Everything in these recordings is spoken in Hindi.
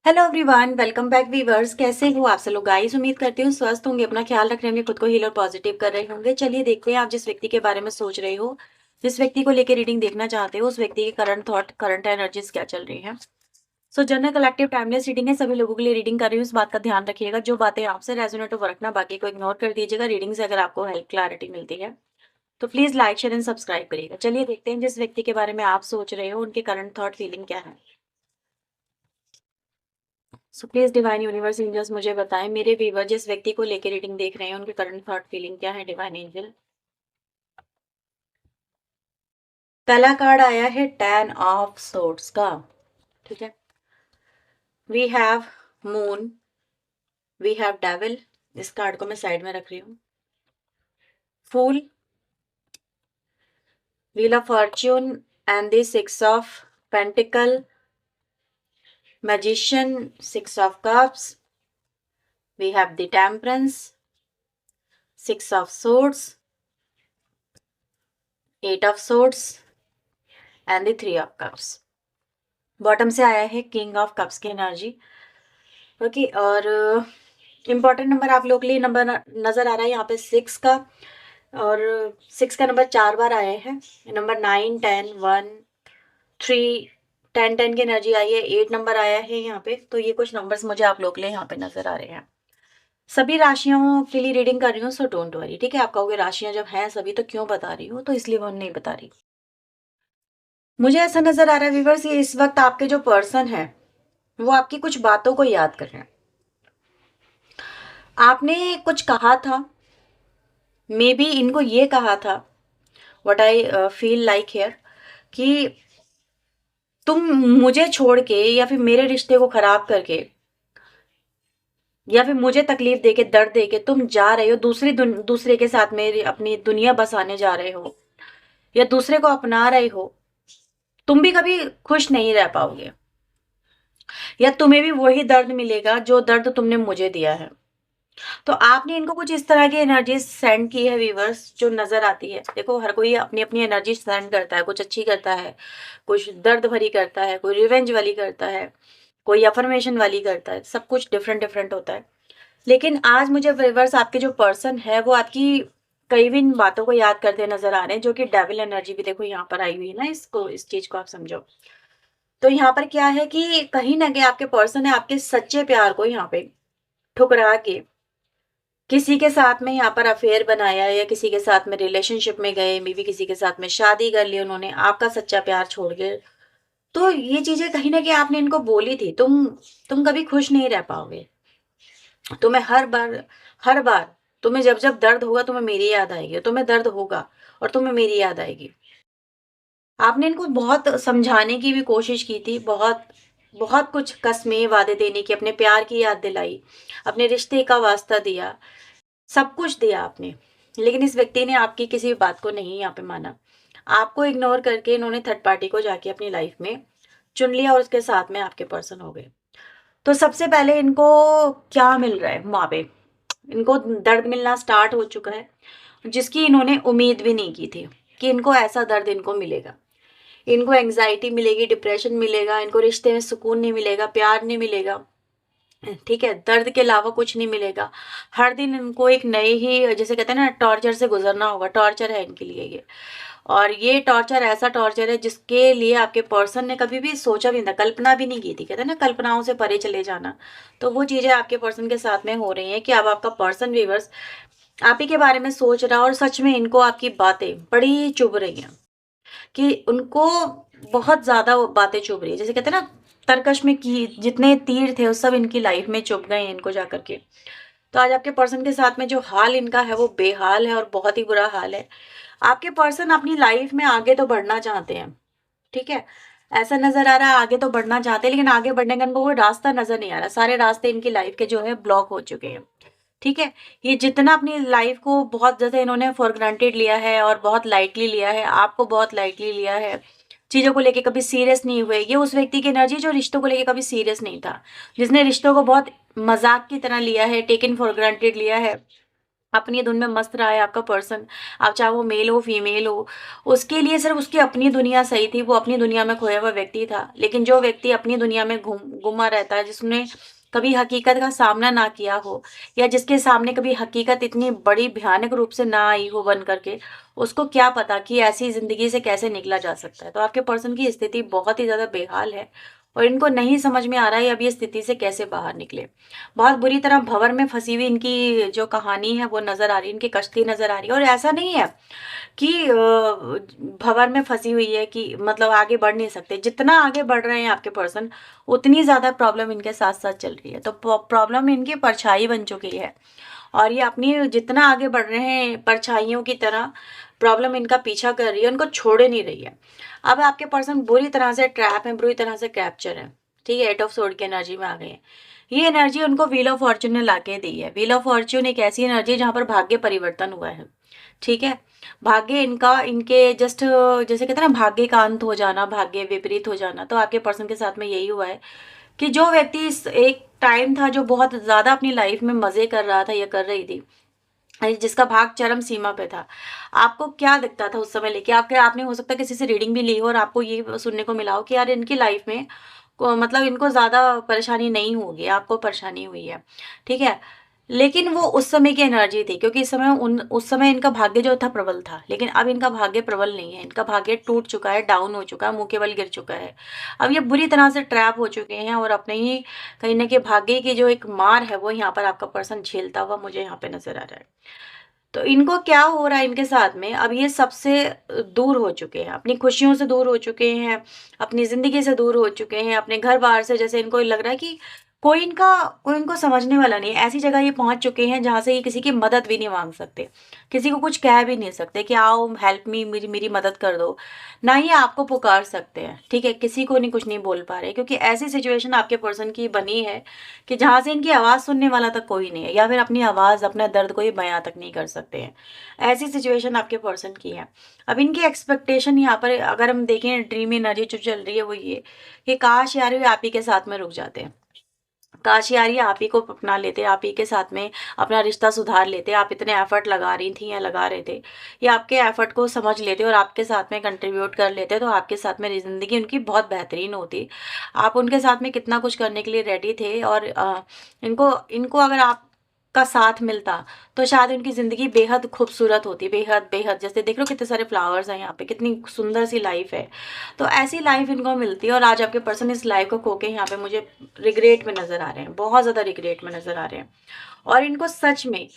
Hello everyone, welcome back viewers. कैसे हो आप सब लोग गाइस? उम्मीद करती हूँ स्वस्थ होंगे, अपना ख्याल रख रहे होंगे, खुद को हील और पॉजिटिव कर रहे होंगे। चलिए देखते हैं आप जिस व्यक्ति के बारे में सोच रहे हो, जिस व्यक्ति को लेकर रीडिंग देखना चाहते हो, उस व्यक्ति के करंट थॉट, करंट एनर्जीज क्या चल रही हैं। सो जनरल कलेक्टिव टाइमलेस रीडिंग है, सभी लोगों के लिए रीडिंग कर रही हूँ। इस बात का ध्यान रखिएगा, जो बातें आपसे रेजोनेट हो वो रखना, बाकी को इग्नोर कर दीजिएगा। रीडिंग से अगर आपको हेल्प क्लैरिटी मिलती है तो please like share and subscribe करिएगा। चलिए देखते हैं जिस व्यक्ति के बारे में आप सोच रहे हो उनके करंट थॉट फीलिंग क्या है। So please divine universe angels मुझे बताएं, मेरे व्यूवर जिस व्यक्ति को लेकर रीडिंग देख रहे हैं उनके करंट थॉट फीलिंग क्या है। डिवाइन एंजल, पहला कार्ड आया है 10 ऑफ सोर्ड्स का। ठीक है, we have moon, we have devil. इस कार्ड को मैं साइड में रख रही हूँ। Fool, wheel of fortune and the 6 of pentacle, magician, 6 of cups, we have the temperance, 6 of swords, 8 of swords and the 3 of cups. Bottom से आया है किंग ऑफ कप्स की एनर्जी। ओके, और इम्पॉर्टेंट नंबर आप लोग के लिए नंबर नजर आ रहा है यहाँ पे 6 का, और 6 का नंबर 4 बार आया है। नंबर 9, 10, 1, 3, 10 की एनर्जी आई है। 8 नंबर आया है यहाँ पे। तो ये कुछ नंबर्स मुझे आप लोग के लिए यहाँ पे नजर आ रहे हैं। सभी राशियों के लिए रीडिंग कर रही हूँ, सो डोंट वरी। ठीक है, आप कहोगे राशियां जब हैं सभी तो क्यों बता रही हूँ, तो इसलिए वो नहीं बता रही। मुझे ऐसा नजर आ रहा है व्यूवर्स, ये इस वक्त आपके जो पर्सन है वो आपकी कुछ बातों को याद कर रहे हैं। आपने कुछ कहा था, मे बी इनको ये कहा था, what I feel like here, कि तुम मुझे छोड़ के या फिर मेरे रिश्ते को खराब करके या फिर मुझे तकलीफ देके, दर्द देके तुम जा रहे हो दूसरे के साथ में अपनी दुनिया बसाने जा रहे हो, या दूसरे को अपना रहे हो। तुम भी कभी खुश नहीं रह पाओगे, या तुम्हें भी वही दर्द मिलेगा जो दर्द तुमने मुझे दिया है। तो आपने इनको कुछ इस तरह की एनर्जी सेंड की है व्यूवर्स, जो नजर आती है। देखो, हर कोई अपनी अपनी एनर्जी सेंड करता है, कुछ अच्छी करता है, कुछ दर्द भरी करता है, कोई रिवेंज वाली करता है, कोई अफर्मेशन वाली करता है। सब कुछ डिफरेंट डिफरेंट होता है। लेकिन आज मुझे व्यूवर्स आपके जो पर्सन है वो आपकी कई भी इन बातों को याद करते नजर आ रहे हैं, जो कि डेविल एनर्जी भी देखो यहाँ पर आई हुई है ना। इसको, इस चीज को आप समझो। तो यहाँ पर क्या है कि कहीं ना कहीं आपके पर्सन है आपके सच्चे प्यार को यहाँ पे ठुकरा के किसी के साथ में यहाँ पर अफेयर बनाया, या किसी के साथ में रिलेशनशिप में गए, मे बी किसी के साथ में शादी कर ली उन्होंने, आपका सच्चा प्यार छोड़ के। तो ये चीजें कहीं ना कहीं आपने इनको बोली थी, तुम कभी खुश नहीं रह पाओगे। तुम्हें हर बार तुम्हें जब जब दर्द होगा तुम्हें मेरी याद आएगी, तुम्हें दर्द होगा और तुम्हें मेरी याद आएगी। आपने इनको बहुत समझाने की भी कोशिश की थी, बहुत बहुत कुछ कस्में वादे देने की, अपने प्यार की याद दिलाई, अपने रिश्ते का वास्ता दिया, सब कुछ दिया आपने। लेकिन इस व्यक्ति ने आपकी किसी भी बात को नहीं यहाँ पे माना। आपको इग्नोर करके इन्होंने थर्ड पार्टी को जाके अपनी लाइफ में चुन लिया और उसके साथ में आपके पर्सन हो गए। तो सबसे पहले इनको क्या मिल रहा है वहां पे? इनको दर्द मिलना स्टार्ट हो चुका है, जिसकी इन्होंने उम्मीद भी नहीं की थी कि इनको ऐसा दर्द इनको मिलेगा। इनको एंग्जाइटी मिलेगी, डिप्रेशन मिलेगा, इनको रिश्ते में सुकून नहीं मिलेगा, प्यार नहीं मिलेगा। ठीक है, दर्द के अलावा कुछ नहीं मिलेगा। हर दिन इनको एक नए ही, जैसे कहते हैं ना, टॉर्चर से गुजरना होगा। टॉर्चर है इनके लिए ये, और ये टॉर्चर ऐसा टॉर्चर है जिसके लिए आपके पर्सन ने कभी भी सोचा भी नहीं था, कल्पना भी नहीं की थी। कहते हैं ना, कल्पनाओं से परे चले जाना। तो वो चीजें आपके पर्सन के साथ में हो रही हैं कि अब आपका पर्सन व्यूअर्स आप ही के बारे में सोच रहा है, और सच में इनको आपकी बातें बड़ी चुभ रही हैं, कि उनको बहुत ज्यादा वो बातें चुभ रही है। जैसे कहते हैं ना, तरकश में की जितने तीर थे वो सब इनकी लाइफ में चुभ गए हैं इनको जाकर के। तो आज आपके पर्सन के साथ में जो हाल इनका है वो बेहाल है, और बहुत ही बुरा हाल है। आपके पर्सन अपनी लाइफ में आगे तो बढ़ना चाहते हैं, ठीक है, ऐसा नजर आ रहा है आगे तो बढ़ना चाहते हैं, लेकिन आगे बढ़ने का इनको कोई रास्ता नजर नहीं आ रहा। सारे रास्ते इनकी लाइफ के जो है ब्लॉक हो चुके हैं। ठीक है, ये जितना अपनी लाइफ को बहुत ज्यादा इन्होंने फॉर ग्रांटेड लिया है और बहुत लाइटली लिया है, आपको बहुत लाइटली लिया है, चीजों को लेके कभी सीरियस नहीं हुए। ये उस व्यक्ति की एनर्जी जो रिश्तों को लेके कभी सीरियस नहीं था, जिसने रिश्तों को बहुत मजाक की तरह लिया है, टेकन फॉर ग्रांटेड लिया है, अपनी धुन में मस्त रहा है आपका पर्सन। आप चाहे वो मेल हो फीमेल हो, उसके लिए सिर्फ उसकी अपनी दुनिया सही थी, वो अपनी दुनिया में खोया हुआ व्यक्ति था। लेकिन जो व्यक्ति अपनी दुनिया में गुमा रहता है, जिसने कभी हकीकत का सामना ना किया हो, या जिसके सामने कभी हकीकत इतनी बड़ी भयानक रूप से ना आई हो बन करके, उसको क्या पता कि ऐसी जिंदगी से कैसे निकला जा सकता है। तो आपके पर्सन की स्थिति बहुत ही ज्यादा बेहाल है, और इनको नहीं समझ में आ रहा है अब ये स्थिति से कैसे बाहर निकले। बहुत बुरी तरह भंवर में फंसी हुई इनकी जो कहानी है वो नज़र आ रही है, इनकी कश्ती नज़र आ रही है। और ऐसा नहीं है कि भंवर में फंसी हुई है कि मतलब आगे बढ़ नहीं सकते। जितना आगे बढ़ रहे हैं आपके पर्सन, उतनी ज़्यादा प्रॉब्लम इनके साथ साथ चल रही है। तो प्रॉब्लम इनकी परछाई बन चुकी है, और ये अपनी जितना आगे बढ़ रहे हैं परछाइयों की तरह प्रॉब्लम इनका पीछा कर रही है, उनको छोड़े नहीं रही है। अब आपके पर्सन बुरी तरह से ट्रैप है, बुरी तरह से कैप्चर है। ठीक है, 8 ऑफ सोर्ड की एनर्जी में आ गए हैं। ये एनर्जी उनको व्हील ऑफ फॉर्च्यून ने लाके दी है। व्हील ऑफ फॉर्च्यून एक ऐसी एनर्जी है जहाँ पर भाग्य परिवर्तन हुआ है। ठीक है, भाग्य इनका इनके जस्ट जैसे कहते हैं ना भाग्य का अंत हो जाना, भाग्य विपरीत हो जाना, तो आपके पर्सन के साथ में यही हुआ है कि जो व्यक्ति इस एक टाइम था जो बहुत ज्यादा अपनी लाइफ में मजे कर रहा था या कर रही थी, जिसका भाग चरम सीमा पे था, आपको क्या दिखता था उस समय लेके आपके, आपने हो सकता है किसी से रीडिंग भी ली हो और आपको ये सुनने को मिला हो कि यार इनकी लाइफ में मतलब इनको ज्यादा परेशानी नहीं होगी, आपको परेशानी हुई है। ठीक है, लेकिन वो उस समय की एनर्जी थी, क्योंकि उस समय इनका भाग्य जो था प्रबल था। लेकिन अब इनका भाग्य प्रबल नहीं है, इनका भाग्य टूट चुका है, डाउन हो चुका है, मुंह के बल गिर चुका है। अब ये बुरी तरह से ट्रैप हो चुके हैं, और अपने ही कहीं ना कहीं भाग्य की जो एक मार है वो यहाँ पर आपका पर्सन झेलता हुआ मुझे यहाँ पे नजर आ रहा है। तो इनको क्या हो रहा है इनके साथ में, अब ये सबसे दूर हो चुके हैं, अपनी खुशियों से दूर हो चुके हैं, अपनी जिंदगी से दूर हो चुके हैं, अपने घर बार से। जैसे इनको लग रहा है कि कोई इनको समझने वाला नहीं है। ऐसी जगह ये पहुंच चुके हैं जहां से ये किसी की मदद भी नहीं मांग सकते, किसी को कुछ कह भी नहीं सकते कि आओ हेल्प मी, मेरी मेरी मदद कर दो। ना ही आपको पुकार सकते हैं। ठीक है, किसी को नहीं, कुछ नहीं बोल पा रहे, क्योंकि ऐसी सिचुएशन आपके पर्सन की बनी है कि जहां से इनकी आवाज सुनने वाला तक कोई नहीं है, या फिर अपनी आवाज अपना दर्द को ये बयां तक नहीं कर सकते हैं। ऐसी सिचुएशन आपके पर्सन की है। अब इनकी एक्सपेक्टेशन यहाँ पर अगर हम देखें, ड्रीम एनर्जी जो चल रही है वो ये कि काश यार वे आप ही के साथ में रुक जाते हैं, काश यार ये आप ही को अपना लेते, आप ही के साथ में अपना रिश्ता सुधार लेते। आप इतने एफर्ट लगा रही थी या लगा रहे थे, ये आपके एफर्ट को समझ लेते और आपके साथ में कंट्रीब्यूट कर लेते, तो आपके साथ में जिंदगी उनकी बहुत बेहतरीन होती। आप उनके साथ में कितना कुछ करने के लिए रेडी थे, और इनको इनको अगर आप का साथ मिलता तो शायद उनकी जिंदगी बेहद खूबसूरत होती, बेहद बेहद। जैसे देख लो कितने सारे फ्लावर्स हैं यहाँ पे, कितनी सुंदर सी लाइफ है। तो ऐसी लाइफ इनको मिलती है, और आज आपके पर्सन इस लाइफ को खो के यहाँ पे मुझे रिग्रेट में नजर आ रहे हैं, बहुत ज्यादा रिग्रेट में नजर आ रहे हैं। और इनको सच में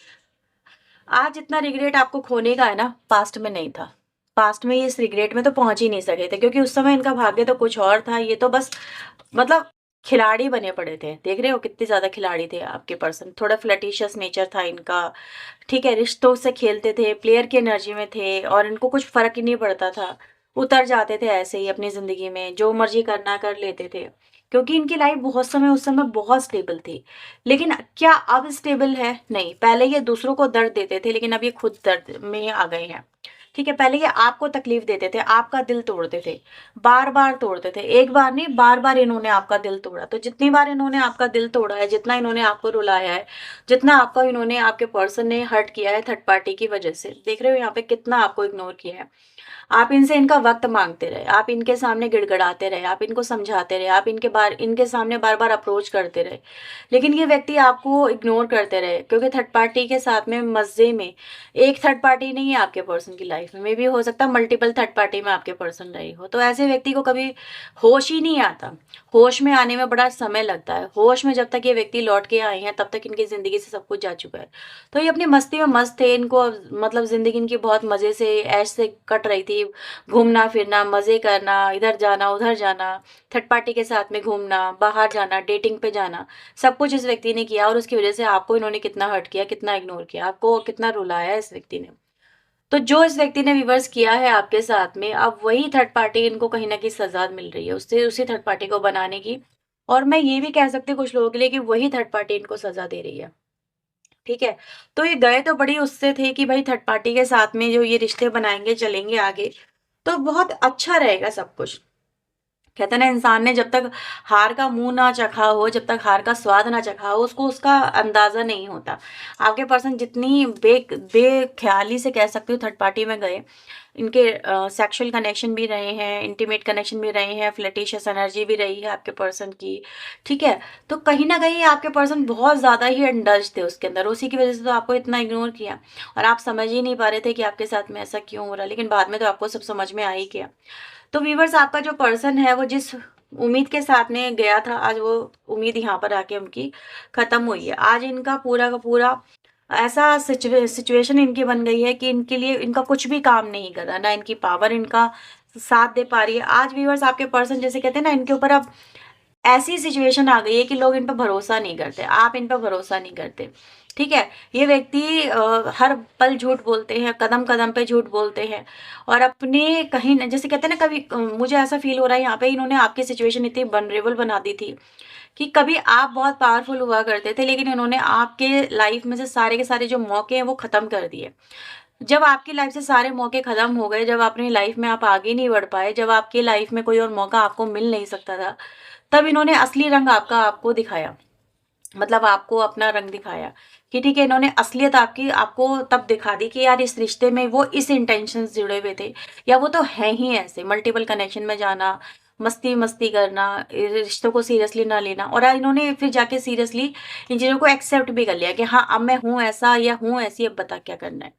आज जितना रिग्रेट आपको खोने का है ना, पास्ट में नहीं था। पास्ट में ये इस रिग्रेट में तो पहुंच ही नहीं सके थे, क्योंकि उस समय इनका भाग्य तो कुछ और था। ये तो बस मतलब खिलाड़ी बने पड़े थे। देख रहे हो कितने ज्यादा खिलाड़ी थे आपके पर्सन, थोड़ा फ्लर्टिशियस नेचर था इनका। ठीक है, रिश्तों से खेलते थे, प्लेयर की एनर्जी में थे, और इनको कुछ फर्क ही नहीं पड़ता था। उतर जाते थे ऐसे ही अपनी जिंदगी में, जो मर्जी करना कर लेते थे, क्योंकि इनकी लाइफ बहुत समय उस समय बहुत स्टेबल थी। लेकिन क्या अब स्टेबल है? नहीं। पहले ये दूसरों को दर्द देते थे, लेकिन अब ये खुद दर्द में आ गए हैं। ठीक है, पहले ये आपको तकलीफ देते थे, आपका दिल तोड़ते थे, बार बार तोड़ते थे, एक बार नहीं बार बार इन्होंने आपका दिल तोड़ा। तो जितनी बार इन्होंने आपका दिल तोड़ा है, जितना इन्होंने आपको रुलाया है, जितना आपको इन्होंने आपके पर्सन ने हर्ट किया है थर्ड पार्टी की वजह से, देख रहे हो यहाँ पे कितना आपको इग्नोर किया है। आप इनसे इनका वक्त मांगते रहे, आप इनके सामने गिड़गिड़ाते रहे, आप इनको समझाते रहे, आप इनके सामने बार बार अप्रोच करते रहे, लेकिन ये व्यक्ति आपको इग्नोर करते रहे, क्योंकि थर्ड पार्टी के साथ में मजे में एक थर्ड पार्टी नहीं है आपके पर्सन की लाइफ में भी हो सकता मल्टीपल थर्ड पार्टी में आपके पर्सन रही हो। तो ऐसे व्यक्ति को कभी होश ही नहीं आता। होश में आने में बड़ा समय लगता है। होश में जब तक ये व्यक्ति लौट के आए हैं तब तक इनकी जिंदगी से सब कुछ जा चुका है। तो ये अपनी मस्ती में मस्त थे, इनको मतलब जिंदगी इनकी बहुत मजे से ऐश से कट रही थी। घूमना फिरना, मजे करना, इधर जाना उधर जाना, थर्ड पार्टी के साथ में घूमना, बाहर जाना, डेटिंग पे जाना, सब कुछ इस व्यक्ति ने किया। और उसकी वजह से आपको इन्होंने कितना हर्ट किया, कितना इग्नोर किया, आपको कितना रुलाया इस व्यक्ति ने। तो जो इस व्यक्ति ने रिवर्स किया है आपके साथ में, अब वही थर्ड पार्टी इनको कहीं ना कहीं सजा मिल रही है उससे, उसी थर्ड पार्टी को बनाने की। और मैं ये भी कह सकती हूँ कुछ लोगों के लिए कि वही थर्ड पार्टी इनको सजा दे रही है। ठीक है, तो ये गए तो बड़ी उससे थे कि भाई थर्ड पार्टी के साथ में जो ये रिश्ते बनाएंगे चलेंगे आगे तो बहुत अच्छा रहेगा सब कुछ, कहते हैं ना, इंसान ने जब तक हार का मुंह ना चखा हो, जब तक हार का स्वाद ना चखा हो, उसको उसका अंदाजा नहीं होता। आपके पर्सन जितनी बेख्याली से कह सकते हो थर्ड पार्टी में गए, इनके सेक्सुअल कनेक्शन भी रहे हैं, इंटीमेट कनेक्शन भी रहे हैं, फ्लर्टिशियस एनर्जी भी रही है आपके पर्सन की, ठीक है। तो कहीं ना कहीं आपके पर्सन बहुत ज़्यादा ही इंडल्ज थे उसके अंदर, उसी की वजह से तो आपको इतना इग्नोर किया और आप समझ ही नहीं पा रहे थे कि आपके साथ में ऐसा क्यों हो रहा है, लेकिन बाद में तो आपको सब समझ में आ ही गया। तो व्यूवर्स, आपका जो पर्सन है वो जिस उम्मीद के साथ में गया था, आज वो उम्मीद यहाँ पर आके उनकी खत्म हुई है। आज इनका पूरा का पूरा ऐसा सिचुएशन इनकी बन गई है कि इनके लिए इनका कुछ भी काम नहीं कर रहा, ना इनकी पावर इनका साथ दे पा रही है। आज व्यूवर्स, आपके पर्सन जैसे कहते हैं ना, इनके ऊपर अब ऐसी सिचुएशन आ गई है कि लोग इन पर भरोसा नहीं करते, आप इन पर भरोसा नहीं करते, ठीक है। ये व्यक्ति हर पल झूठ बोलते हैं, कदम कदम पे झूठ बोलते हैं और अपने कहीं जैसे कहते हैं ना, कभी मुझे ऐसा फील हो रहा है यहाँ पे इन्होंने आपकी सिचुएशन इतनी वनरेबल बना दी थी कि कभी आप बहुत पावरफुल हुआ करते थे, लेकिन इन्होंने आपके लाइफ में से सारे के सारे जो मौके हैं वो ख़त्म कर दिए। जब आपकी लाइफ से सारे मौके ख़त्म हो गए, जब अपनी लाइफ में आप आगे नहीं बढ़ पाए, जब आपकी लाइफ में कोई और मौका आपको मिल नहीं सकता था, तब इन्होंने असली रंग आपका आपको दिखाया, मतलब आपको अपना रंग दिखाया कि ठीक है, इन्होंने असलियत आपकी आपको तब दिखा दी कि यार इस रिश्ते में वो इस इंटेंशन से जुड़े हुए थे, या वो तो है ही ऐसे, मल्टीपल कनेक्शन में जाना, मस्ती मस्ती करना, रिश्तों को सीरियसली ना लेना, और इन्होंने फिर जाके सीरियसली इन चीज़ों को एक्सेप्ट भी कर लिया कि हाँ अब मैं हूँ ऐसा या हूँ ऐसी, अब बता क्या करना है।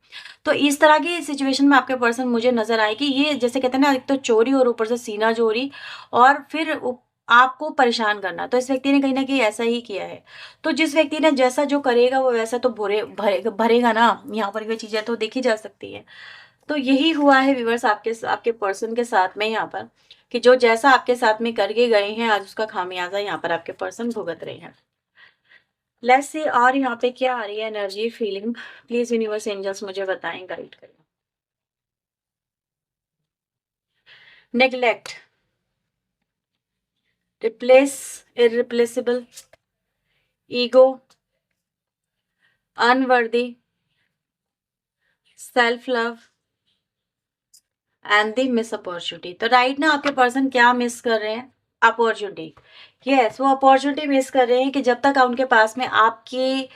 तो इस तरह की सिचुएशन में आपके पर्सन मुझे नजर आए कि ये जैसे कहते हैं ना, एक तो चोरी और ऊपर से सीना चोरी और फिर आपको परेशान करना, तो इस व्यक्ति ने कहीं न कहीं ऐसा ही किया है। तो जिस व्यक्ति ने जैसा जो करेगा वो वैसा तो भरेगा ना, यहाँ पर ये चीज़ें तो देखी जा सकती हैं। तो यही हुआ है व्यूअर्स आपके पर्सन के साथ में यहाँ पर, कि जो जैसा आपके साथ में करके गए हैं, आज उसका खामियाज़ा यहाँ पर आपके पर्सन भुगत रहे हैं। लेट्स सी और यहाँ पे क्या आ रही है energy feeling, please universe angels मुझे बताएँ, गाइड करें। Neglect, replace, irreplaceable, ego, unworthy, self love and the miss opportunity. तो राइट ना आपके पर्सन क्या मिस कर रहे हैं? अपॉर्चुनिटी। यस, वो अपॉर्चुनिटी मिस कर रहे हैं कि जब तक उनके पास में आपके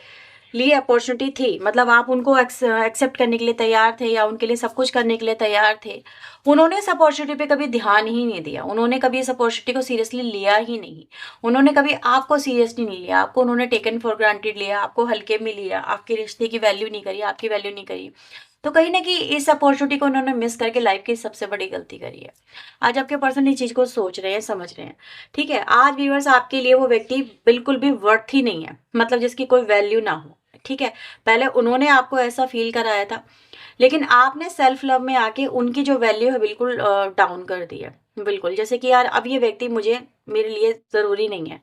लिए अपॉर्चुनिटी थी, मतलब आप उनको एक्सेप्ट करने के लिए तैयार थे या उनके लिए सब कुछ करने के लिए तैयार थे, उन्होंने इस अपॉर्चुनिटी पे कभी ध्यान ही नहीं दिया, उन्होंने कभी इस अपॉर्चुनिटी को सीरियसली लिया ही नहीं, उन्होंने कभी आपको सीरियसली नहीं लिया, आपको उन्होंने टेकन फॉर ग्रांटेड लिया, आपको हल्के में लिया, आपके रिश्ते की वैल्यू नहीं करी, आपकी वैल्यू नहीं करी। तो कहीं ना कहीं इस अपॉर्चुनिटी को उन्होंने मिस करके लाइफ की सबसे बड़ी गलती करी है। आज आपके पर्सन इस चीज को सोच रहे हैं, समझ रहे हैं, ठीक है। आज व्यूअर्स, आपके लिए वो व्यक्ति बिल्कुल भी वर्थ ही नहीं है, मतलब जिसकी कोई वैल्यू ना हो, ठीक है। पहले उन्होंने आपको ऐसा फील कराया था, लेकिन आपने सेल्फ लव में आके उनकी जो वैल्यू है बिल्कुल डाउन कर दी है, बिल्कुल जैसे कि यार अब ये व्यक्ति मुझे मेरे लिए ज़रूरी नहीं है,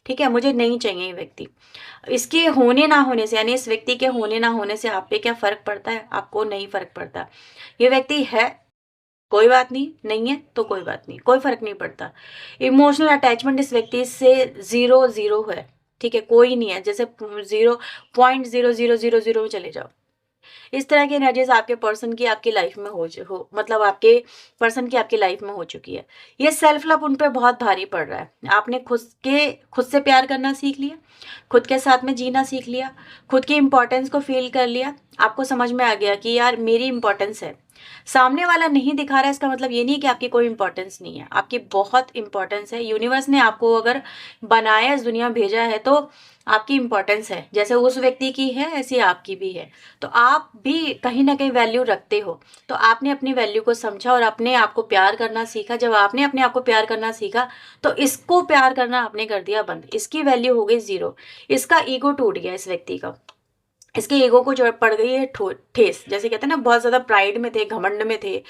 ठीक है, मुझे नहीं चाहिए ये व्यक्ति। इसके होने ना होने से, यानी इस व्यक्ति के होने ना होने से आप पे क्या फ़र्क पड़ता है? आपको नहीं फ़र्क पड़ता। ये व्यक्ति है, कोई बात नहीं, नहीं है तो कोई बात नहीं, कोई फ़र्क नहीं पड़ता। इमोशनल अटैचमेंट इस व्यक्ति से ज़ीरो ज़ीरो है, ठीक है, कोई नहीं है। जैसे 0.0000 में चले जाओ। इस तरह की एनर्जीज आपके पर्सन की आपकी लाइफ में हो मतलब आपके पर्सन की आपकी लाइफ में हो चुकी है। ये सेल्फ लव उन पर बहुत भारी पड़ रहा है। आपने खुद से प्यार करना सीख लिया, खुद के साथ में जीना सीख लिया, खुद की इंपॉर्टेंस को फील कर लिया। आपको समझ में आ गया कि यार मेरी इंपॉर्टेंस है, सामने वाला नहीं दिखा रहा है, इसका मतलब ये नहीं कि आपकी कोई इंपॉर्टेंस नहीं है, आपकी बहुत इंपॉर्टेंस है। यूनिवर्स ने आपको अगर बनाया, इस दुनिया भेजा है, तो आपकी इंपॉर्टेंस है। जैसे उस व्यक्ति की है ऐसी आपकी भी है। तो आप भी कहीं ना कहीं वैल्यू रखते हो, तो आपने अपनी वैल्यू को समझा और अपने आप को प्यार करना सीखा। जब आपने अपने आप को प्यार करना सीखा, तो इसको प्यार करना आपने कर दिया बंद, इसकी वैल्यू हो गई ज़ीरो, इसका ईगो टूट गया इस व्यक्ति का, इसके ईगो को जो पड़ गई है ठेस। जैसे कहते हैं ना, बहुत ज़्यादा प्राइड में थे, घमंड में थे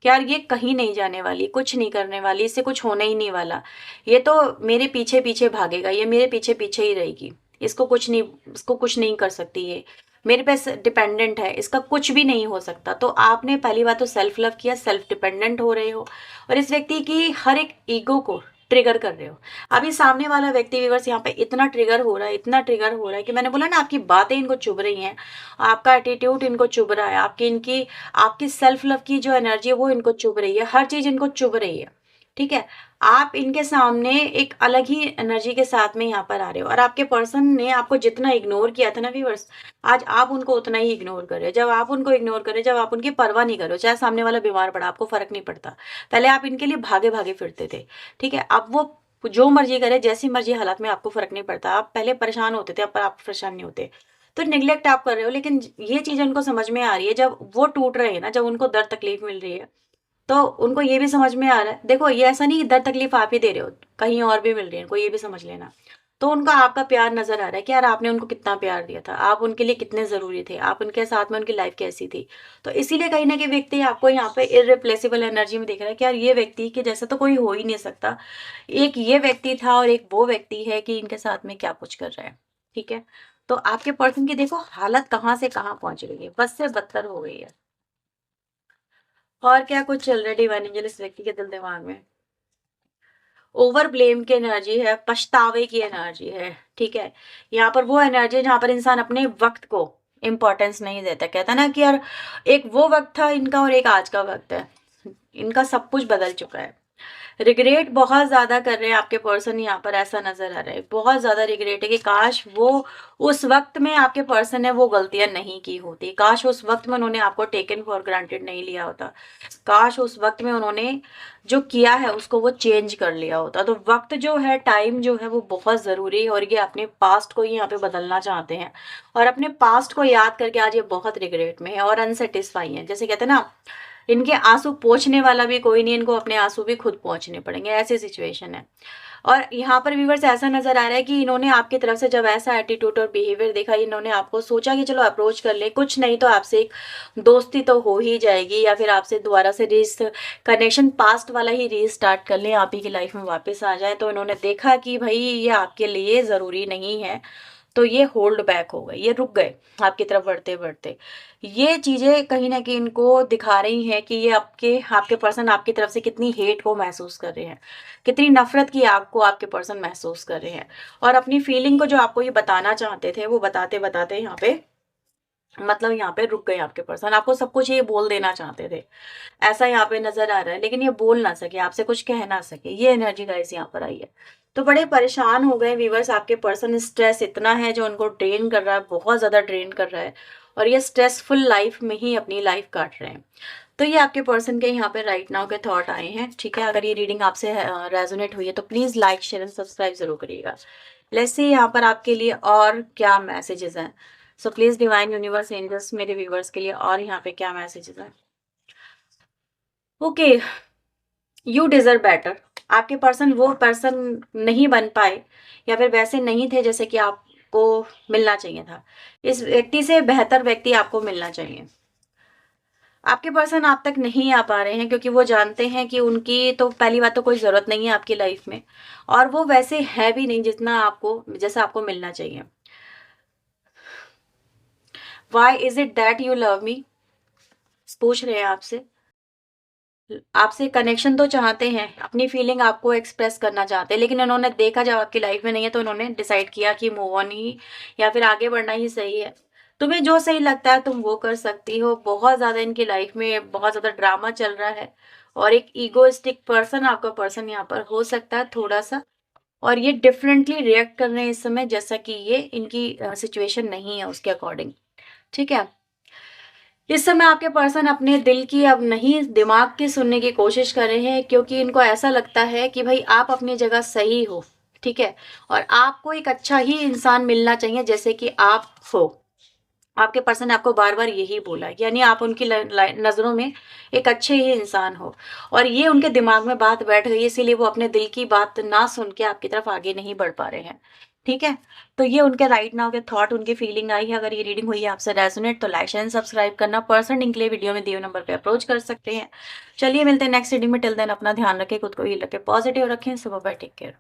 कि यार ये कहीं नहीं जाने वाली, कुछ नहीं करने वाली, इससे कुछ होने ही नहीं वाला, ये तो मेरे पीछे पीछे भागेगा, ये मेरे पीछे पीछे ही रहेगी, इसको कुछ नहीं कर सकती, ये मेरे पे डिपेंडेंट है, इसका कुछ भी नहीं हो सकता। तो आपने पहली बात तो सेल्फ लव किया, सेल्फ डिपेंडेंट हो रहे हो और इस व्यक्ति की हर एक ईगो को ट्रिगर कर रहे हो। अभी सामने वाला व्यक्ति व्यूअर्स यहाँ पे इतना ट्रिगर हो रहा है, इतना ट्रिगर हो रहा है कि मैंने बोला ना, आपकी बातें इनको चुभ रही हैं, आपका एटीट्यूड इनको चुभ रहा है, आपकी सेल्फ लव की जो एनर्जी है वो इनको चुभ रही है, हर चीज़ इनको चुभ रही है, ठीक है? आप इनके सामने एक अलग ही एनर्जी के साथ में यहाँ पर आ रहे हो और आपके पर्सन ने आपको जितना इग्नोर किया था ना व्यूअर्स, आज आप उनको उतना ही इग्नोर कर रहे हो। जब आप उनको इग्नोर कर रहे हो, जब आप उनकी परवाह नहीं कर रहे हो, चाहे सामने वाला बीमार पड़ा, आपको फ़र्क नहीं पड़ता। पहले आप इनके लिए भागे-भागे फिरते थे, ठीक है? अब वो जो मर्ज़ी करे, जैसी मर्ज़ी हालात में आपको फ़र्क नहीं पड़ता। आप पहले परेशान होते थे, अब आप परेशान नहीं होते। तो नेग्लेक्ट आप कर रहे हो, लेकिन ये चीज़ उनको समझ में आ रही है, जब वो टूट रहे हैं ना, जब उनको दर्द तकलीफ़ मिल रही है, तो उनको ये भी समझ में आ रहा है। देखो, ये ऐसा नहीं कि दर्द तकलीफ आप ही दे रहे हो, कहीं और भी मिल रही है, इनको ये भी समझ लेना। तो उनको आपका प्यार नज़र आ रहा है कि यार आपने उनको कितना प्यार दिया था, आप उनके लिए कितने ज़रूरी थे, आप उनके साथ में उनकी लाइफ़ कैसी थी। तो इसीलिए कहीं न कहीं व्यक्ति आपको यहाँ पे इर्रिप्लेसेबल एनर्जी में दिख रहा है कि यार ये व्यक्ति के जैसा तो कोई हो ही नहीं सकता। एक ये व्यक्ति था और एक वो व्यक्ति है कि इनके साथ में क्या कुछ कर रहा है, ठीक है? तो आपके पर्सन की देखो हालत कहाँ से कहाँ पहुँच गई है, बद से बदतर हो गई है। और क्या कुछ चल रहा है डिवाइन एंजल इस व्यक्ति के दिल दिमाग में? ओवर ब्लेम की एनर्जी है, पछतावे की एनर्जी है, ठीक है? यहाँ पर वो एनर्जी है जहाँ पर इंसान अपने वक़्त को इम्पोर्टेंस नहीं देता। कहता है ना कि यार एक वो वक़्त था इनका और एक आज का वक़्त है। इनका सब कुछ बदल चुका है। रिग्रेट बहुत ज़्यादा कर रहे हैं आपके पर्सन, यहाँ पर ऐसा नज़र आ रहा है। बहुत ज़्यादा रिग्रेट है कि काश वो उस वक़्त में आपके पर्सन ने वो गलतियाँ नहीं की होती। काश उस वक़्त में उन्होंने आपको टेकन फॉर ग्रांटेड नहीं लिया होता। काश उस वक़्त में उन्होंने जो किया है उसको वो चेंज कर लिया होता। तो वक़्त जो है, टाइम जो है वो बहुत ज़रूरी है और ये अपने पास्ट को ही यहाँ पे बदलना चाहते हैं और अपने पास्ट को याद करके आज ये बहुत रिग्रेट में है और अनसैटिस्फाई हैं। जैसे कहते हैं ना, इनके आँसू पोंछने वाला भी कोई नहीं, इनको अपने आँसू भी खुद पोंछने पड़ेंगे, ऐसी सिचुएशन है। और यहाँ पर व्यूअर्स ऐसा नज़र आ रहा है कि इन्होंने आपकी तरफ से जब ऐसा एटीट्यूड और बिहेवियर देखा, इन्होंने आपको सोचा कि चलो अप्रोच कर ले, कुछ नहीं तो आपसे एक दोस्ती तो हो ही जाएगी या फिर आपसे दोबारा से कनेक्शन पास्ट वाला ही रीस्टार्ट कर लें, आप ही की लाइफ में वापस आ जाए। तो इन्होंने देखा कि भाई ये आपके लिए ज़रूरी नहीं है, तो ये होल्ड बैक हो गए, ये रुक गए आपकी तरफ बढ़ते-बढ़ते। ये चीज़ें कहीं न कहीं इनको दिखा रही हैं कि ये आपके आपके पर्सन आपकी तरफ से कितनी हेट को महसूस कर रहे हैं, कितनी नफ़रत की आग को आपके पर्सन महसूस कर रहे हैं और अपनी फीलिंग को जो आपको ये बताना चाहते थे, वो बताते-बताते यहाँ पे मतलब यहाँ पे रुक गए आपके पर्सन। आपको सब कुछ ये बोल देना चाहते थे। ऐसा यहाँ पे नज़र आ रहा है, लेकिन ये बोल ना सके, आपसे कुछ कह ना सके, ये एनर्जी गाइस यहाँ पर आई है। तो बड़े परेशान हो गए व्यूअर्स, आपके पर्सन स्ट्रेस इतना है जो उनको ड्रेन कर रहा है, बहुत ज़्यादा ड्रेन कर रहा है और ये स्ट्रेसफुल लाइफ में ही अपनी लाइफ काट रहे हैं। तो ये आपके पर्सन के यहाँ पे राइट नाउ के थॉट आए हैं, ठीक है? अगर ये रीडिंग आपसे रेजोनेट हुई है तो please like, share and subscribe ज़रूर करिएगा। लेट्स सी यहाँ पर आपके लिए और क्या मैसेजेस हैं। So please divine universe angels मेरे व्यूअर्स के लिए और यहाँ पे क्या मैसेजेस हैं। Okay, you deserve better. आपके पर्सन वो पर्सन नहीं बन पाए या फिर वैसे नहीं थे जैसे कि आपको मिलना चाहिए था। इस व्यक्ति से बेहतर व्यक्ति आपको मिलना चाहिए। आपके पर्सन आप तक नहीं आ पा रहे हैं क्योंकि वो जानते हैं कि उनकी तो पहली बात तो कोई ज़रूरत नहीं है आपकी लाइफ में और वो वैसे है भी नहीं जितना आपको जैसा आपको मिलना चाहिए। Why is it that you love me, पूछ रहे हैं आपसे। आपसे कनेक्शन तो चाहते हैं, अपनी फीलिंग आपको एक्सप्रेस करना चाहते हैं, लेकिन उन्होंने देखा जब आपकी लाइफ में नहीं है तो उन्होंने डिसाइड किया कि मूव ऑन ही या फिर आगे बढ़ना ही सही है। तुम्हें जो सही लगता है तुम वो कर सकती हो। बहुत ज़्यादा इनकी लाइफ में बहुत ज़्यादा ड्रामा चल रहा है और एक ईगोइस्टिक पर्सन आपका पर्सन यहाँ पर हो सकता है थोड़ा सा, और ये डिफरेंटली रिएक्ट कर रहे हैं इस समय जैसा कि ये इनकी सिचुएशन नहीं है उसके अकॉर्डिंग, ठीक है? इस समय आपके पर्सन अपने दिल की अब नहीं दिमाग की सुनने की कोशिश कर रहे हैं क्योंकि इनको ऐसा लगता है कि भाई आप अपनी जगह सही हो, ठीक है? और आपको एक अच्छा ही इंसान मिलना चाहिए जैसे कि आप हो। आपके पर्सन ने आपको बार बार यही बोला है, यानी आप उनकी नज़रों में एक अच्छे ही इंसान हो और ये उनके दिमाग में बात बैठ गई, इसीलिए वो अपने दिल की बात ना सुन के आपकी तरफ आगे नहीं बढ़ पा रहे हैं, ठीक है? तो ये उनके राइट नाउ के थॉट, उनकी फीलिंग आई है। अगर ये रीडिंग हुई है आपसे रेजोनेट तो लाइक शेयर एंड सब्सक्राइब करना। पर्सन लिंक के लिए वीडियो में दिए हुए नंबर पे अप्रोच कर सकते हैं। चलिए मिलते हैं नेक्स्ट रीडिंग में। टिल देन अपना ध्यान रखें, खुद को हील रखें, पॉजिटिव रखें। सुबह बाय, टेक केयर।